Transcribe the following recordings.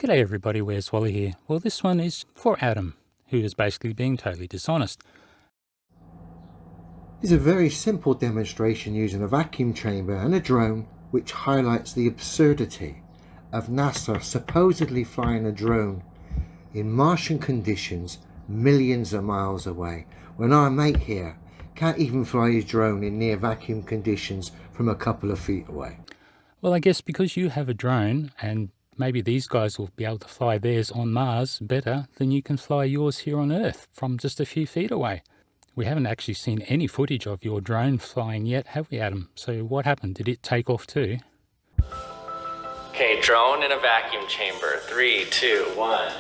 G'day everybody, where's Wally here? Well, this one is for Adam, who is basically being totally dishonest. It's a very simple demonstration using a vacuum chamber and a drone, which highlights the absurdity of NASA supposedly flying a drone in Martian conditions millions of miles away, when our mate here can't even fly his drone in near vacuum conditions from a couple of feet away. Well, I guess because you have a drone, and maybe these guys will be able to fly theirs on Mars better than you can fly yours here on Earth from just a few feet away. We haven't actually seen any footage of your drone flying yet, have we, Adam? So what happened? Did it take off too? Okay, drone in a vacuum chamber. 3, 2, 1. Okay,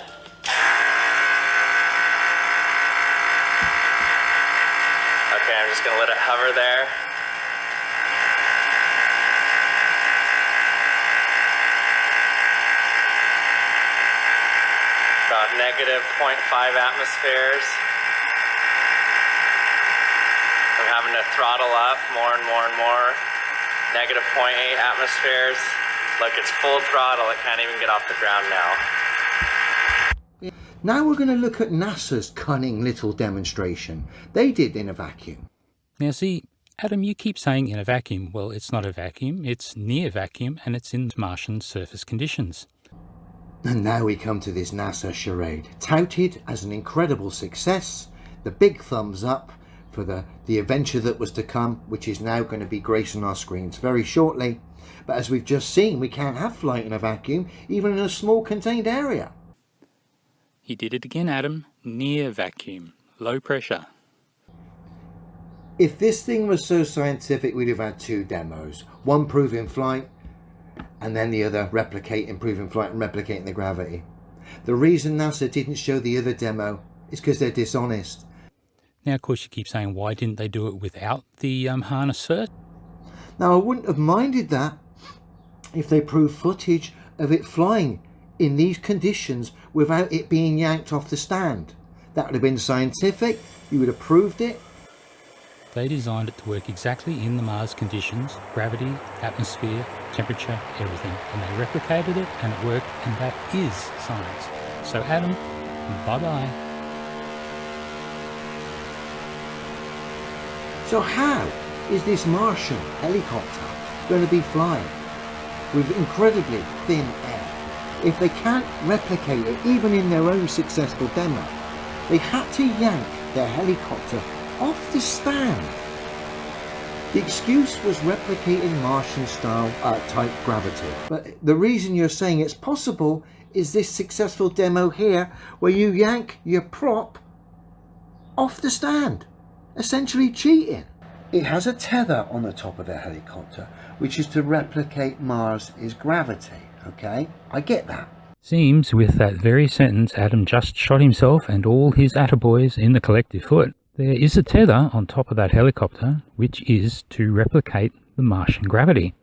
I'm just gonna let it hover there. About negative 0.5 atmospheres. I'm having to throttle up more and more and more. Negative 0.8 atmospheres. Look, it's full throttle. It can't even get off the ground now. Now we're going to look at NASA's cunning little demonstration they did in a vacuum. Now see, Adam, you keep saying in a vacuum. Well, it's not a vacuum, it's near vacuum, and it's in Martian surface conditions. And now we come to this NASA charade, touted as an incredible success, the big thumbs up for the adventure that was to come, which is now going to be gracing our screens very shortly. But as we've just seen, we can't have flight in a vacuum, even in a small contained area. He did it again, Adam. Near vacuum, low pressure. If this thing was so scientific, we'd have had two demos. One proving flight, and then the other replicating, proving flight and replicating the gravity. The reason NASA didn't show the other demo is because they're dishonest. Now, of course, you keep saying, why didn't they do it without the harness first? Now, I wouldn't have minded that if they proved footage of it flying in these conditions without it being yanked off the stand. That would have been scientific, you would have proved it. They designed it to work exactly in the Mars conditions, gravity, atmosphere, temperature, everything. And they replicated it and it worked, and that is science. So Adam, bye-bye. So how is this Martian helicopter going to be flying with incredibly thin air if they can't replicate it even in their own successful demo? They had to yank their helicopter off the stand. The excuse was replicating Martian style type gravity. But the reason you're saying it's possible is this successful demo here where you yank your prop off the stand, essentially cheating. It has a tether on the top of the helicopter, which is to replicate Mars's gravity, okay? I get that. Seems with that very sentence, Adam just shot himself and all his attaboys in the collective foot. There is a tether on top of that helicopter, which is to replicate the Martian gravity.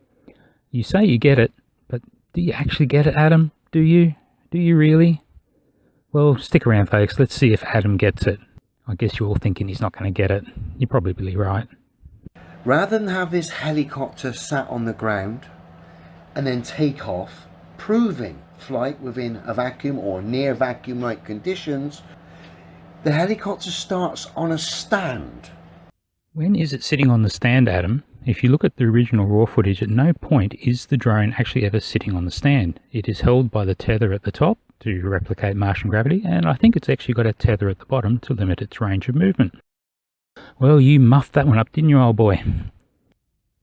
You say you get it, but do you actually get it, Adam? Do you? Do you really? Well, stick around, folks. Let's see if Adam gets it. I guess you're all thinking he's not going to get it. You're probably right. Rather than have this helicopter sat on the ground and then take off, proving flight within a vacuum or near vacuum-like conditions, the helicopter starts on a stand. When is it sitting on the stand, Adam? If you look at the original raw footage, at no point is the drone actually ever sitting on the stand. It is held by the tether at the top to replicate Martian gravity, and I think it's actually got a tether at the bottom to limit its range of movement. Well, you muffed that one up, didn't you, old boy?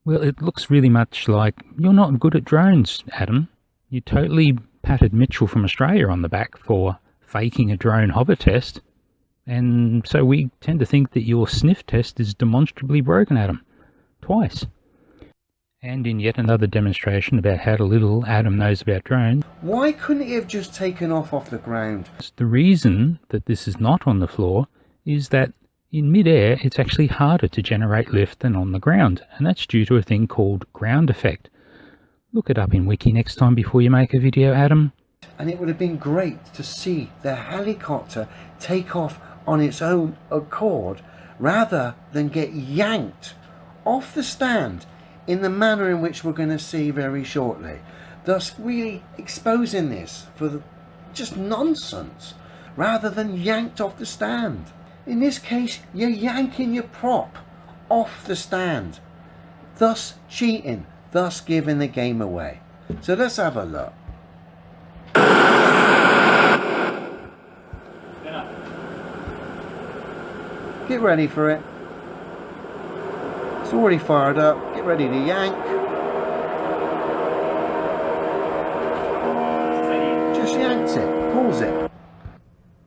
Well, it looks really much like you're not good at drones, Adam. You totally patted Mitchell from Australia on the back for faking a drone hover test. And so we tend to think that your sniff test is demonstrably broken, Adam. Twice. And in yet another demonstration about how little Adam knows about drones. Why couldn't he have just taken off the ground? The reason that this is not on the floor is that in mid-air it's actually harder to generate lift than on the ground. And that's due to a thing called ground effect. Look it up in Wiki next time before you make a video, Adam. And it would have been great to see the helicopter take off on its own accord rather than get yanked off the stand in the manner in which we're going to see very shortly, thus really exposing this for just nonsense, rather than yanked off the stand. In this case, you're yanking your prop off the stand, thus cheating, thus giving the game away. So let's have a look. Get ready for it. It's already fired up. Get ready to yank. Just yanks it. Pulls it.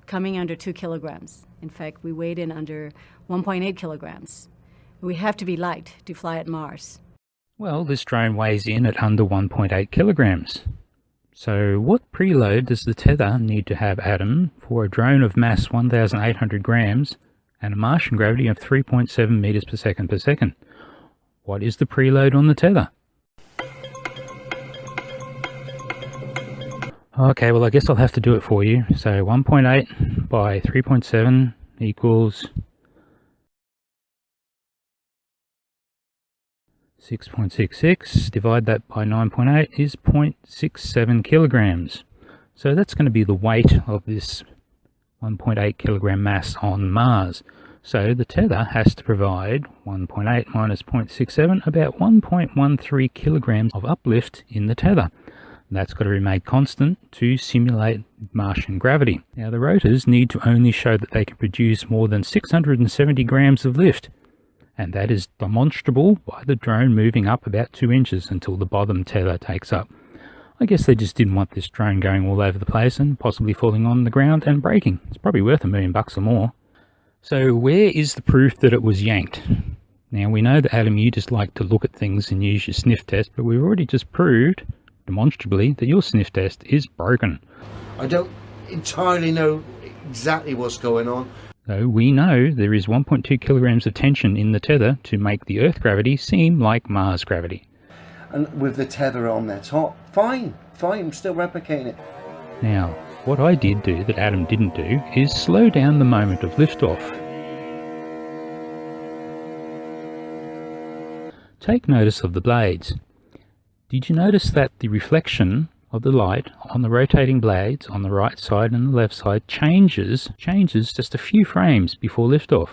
Coming under 2 kilograms. In fact, we weighed in under 1.8 kilograms. We have to be light to fly at Mars. Well, this drone weighs in at under 1.8 kilograms. So what preload does the tether need to have, Adam, for a drone of mass 1,800 grams and a Martian gravity of 3.7 meters per second? What is the preload on the tether? Okay, well I guess I'll have to do it for you. So 1.8 by 3.7 equals 6.66. Divide that by 9.8 is 0.67 kilograms. So that's going to be the weight of this 1.8 kilogram mass on Mars. So the tether has to provide 1.8 minus 0.67, about 1.13 kilograms of uplift in the tether. That's got to be made constant to simulate Martian gravity. Now the rotors need to only show that they can produce more than 670 grams of lift, and that is demonstrable by the drone moving up about 2 inches until the bottom tether takes up. I guess they just didn't want this drone going all over the place and possibly falling on the ground and breaking. It's probably worth $1 million or more. So where is the proof that it was yanked? Now we know that, Adam, you just like to look at things and use your sniff test, but we've already just proved demonstrably that your sniff test is broken. I don't entirely know exactly what's going on. So we know there is 1.2 kilograms of tension in the tether to make the Earth gravity seem like Mars gravity. And with the tether on their top, fine, I'm still replicating it. Now, what I did do that Adam didn't do is slow down the moment of liftoff. Take notice of the blades. Did you notice that the reflection of the light on the rotating blades on the right side and the left side changes just a few frames before liftoff?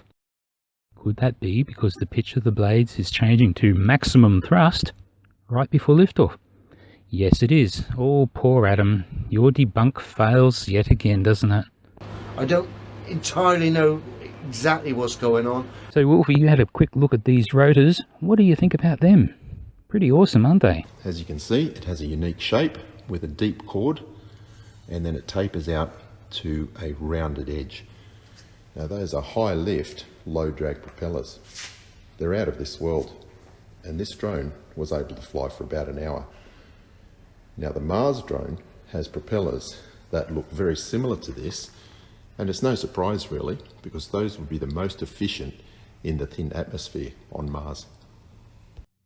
Could that be because the pitch of the blades is changing to maximum thrust right before liftoff? Yes, it is. Oh, poor Adam. Your debunk fails yet again, doesn't it? I don't entirely know exactly what's going on. So, Wolfie, you had a quick look at these rotors. What do you think about them? Pretty awesome, aren't they? As you can see, it has a unique shape with a deep chord, and then it tapers out to a rounded edge. Now, those are high lift, low drag propellers. They're out of this world, and this drone was able to fly for about an hour. Now the Mars drone has propellers that look very similar to this, and it's no surprise really, because those would be the most efficient in the thin atmosphere on Mars.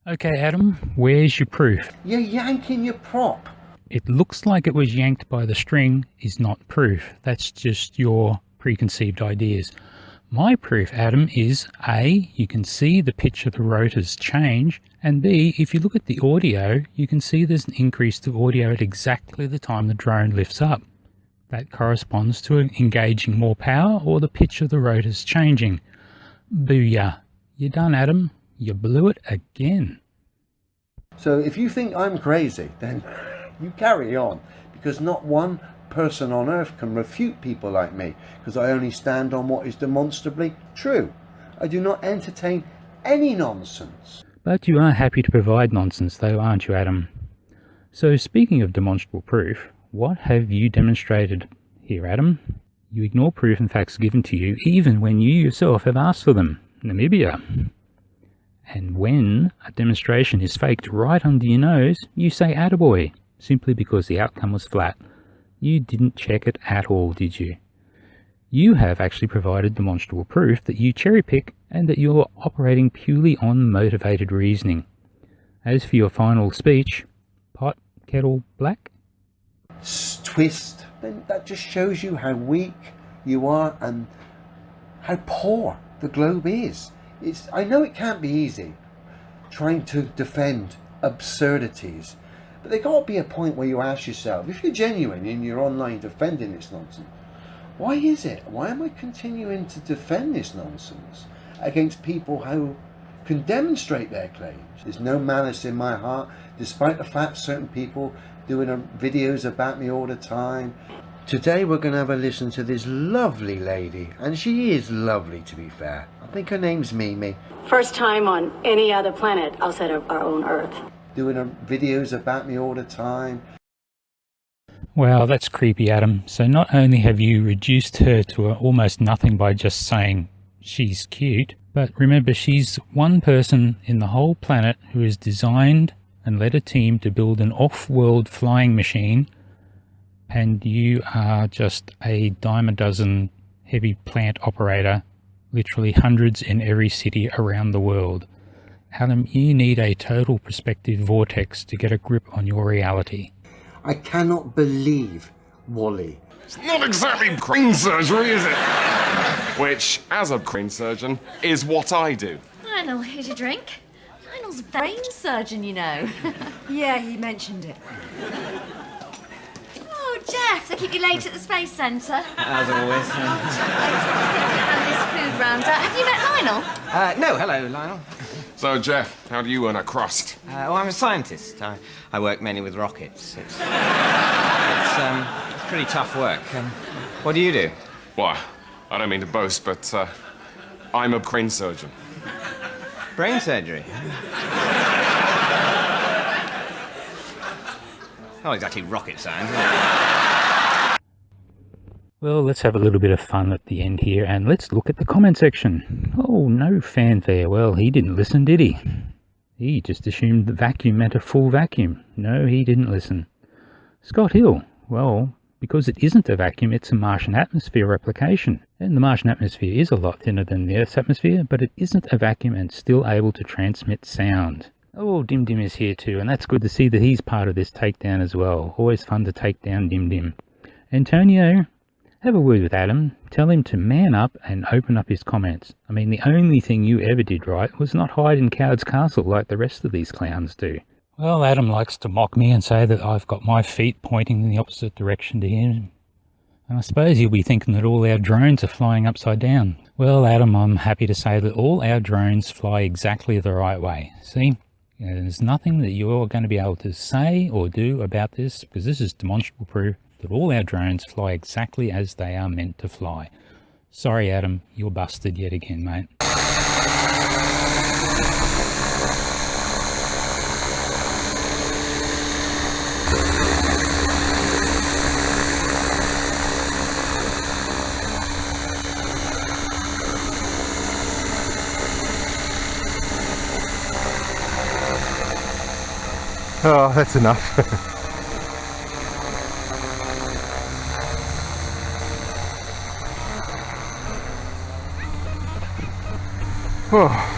Okay, Adam, where's your proof? You're yanking your prop. It looks like it was yanked by the string is not proof. That's just your preconceived ideas. My proof, Adam, is A, you can see the pitch of the rotors change, and B, if you look at the audio, you can see there's an increase to audio at exactly the time the drone lifts up. That corresponds to engaging more power or the pitch of the rotors changing. Booyah. You're done, Adam. You blew it again. So if you think I'm crazy, then you carry on, because not one person on Earth can refute people like me, because I only stand on what is demonstrably true. I do not entertain any nonsense. But you are happy to provide nonsense though, aren't you, Adam? So speaking of demonstrable proof, what have you demonstrated here, Adam? You ignore proof and facts given to you even when you yourself have asked for them. Namibia. And when a demonstration is faked right under your nose, you say attaboy, simply because the outcome was flat. You didn't check it at all, did you? You have actually provided demonstrable proof that you cherry-pick and that you're operating purely on motivated reasoning. As for your final speech, pot, kettle, black? Twist. Then that just shows you how weak you are and how poor the globe is. I know it can't be easy trying to defend absurdities, But there got to be a point where you ask yourself, if you're genuine and you're online defending this nonsense, why is it? Why am I continuing to defend this nonsense against people who can demonstrate their claims? There's no malice in my heart, despite the fact certain people doing videos about me all the time. Today we're going to have a listen to this lovely lady, and she is lovely, to be fair. I think her name's Mimi. First time on any other planet outside of our own Earth. Doing videos about me all the time. Wow, that's creepy, Adam. So not only have you reduced her to almost nothing by just saying she's cute, but remember, she's one person in the whole planet who has designed and led a team to build an off-world flying machine, and you are just a dime a dozen heavy plant operator, literally hundreds in every city around the world. Adam, you need a total perspective vortex to get a grip on your reality. I cannot believe Wally. It's not exactly brain surgery, is it? Which, as a brain surgeon, is what I do. Lionel, here's your drink. Lionel's a brain surgeon, you know. Yeah, he mentioned it. Oh, Jeff, they keep you late at the Space Centre. As always. This food rounder. Have you met Lionel? No, hello, Lionel. So, Jeff, how do you earn a crust? Well, I'm a scientist. I work mainly with rockets. It's pretty tough work. What do you do? Why, I don't mean to boast, but I'm a brain surgeon. Brain surgery? Not exactly rocket science, is it? Well, let's have a little bit of fun at the end here, and let's look at the comment section. Oh, no fanfare. Well, he didn't listen, did he? He just assumed the vacuum meant a full vacuum. No, he didn't listen. Scott Hill. Well, because it isn't a vacuum, it's a Martian atmosphere replication. And the Martian atmosphere is a lot thinner than the Earth's atmosphere, but it isn't a vacuum and still able to transmit sound. Oh, Dim Dim is here too, and that's good to see that he's part of this takedown as well. Always fun to take down Dim Dim. Antonio, have a word with Adam. Tell him to man up and open up his comments. I mean, the only thing you ever did right was not hide in Coward's Castle like the rest of these clowns do. Well, Adam likes to mock me and say that I've got my feet pointing in the opposite direction to him. And I suppose he'll be thinking that all our drones are flying upside down. Well, Adam, I'm happy to say that all our drones fly exactly the right way. See? There's nothing that you're going to be able to say or do about this, because this is demonstrable proof that all our drones fly exactly as they are meant to fly. Sorry, Adam, you're busted yet again, mate. Oh, that's enough. Oh.